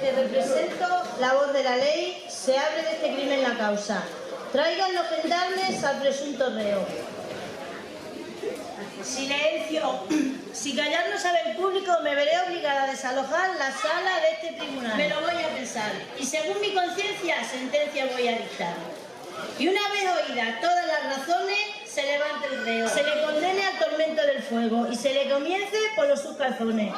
que represento la voz de la ley, se abre de este crimen la causa. Traigan los gendarmes al presunto reo. Silencio. Si callar no sabe el público, me veré obligada a desalojar la sala de este tribunal. Me lo voy a pensar. Y según mi conciencia, sentencia voy a dictar. Y una vez oídas todas las razones, se levante el reo. Se le condene al tormento del fuego y se le comience por los sus calzones.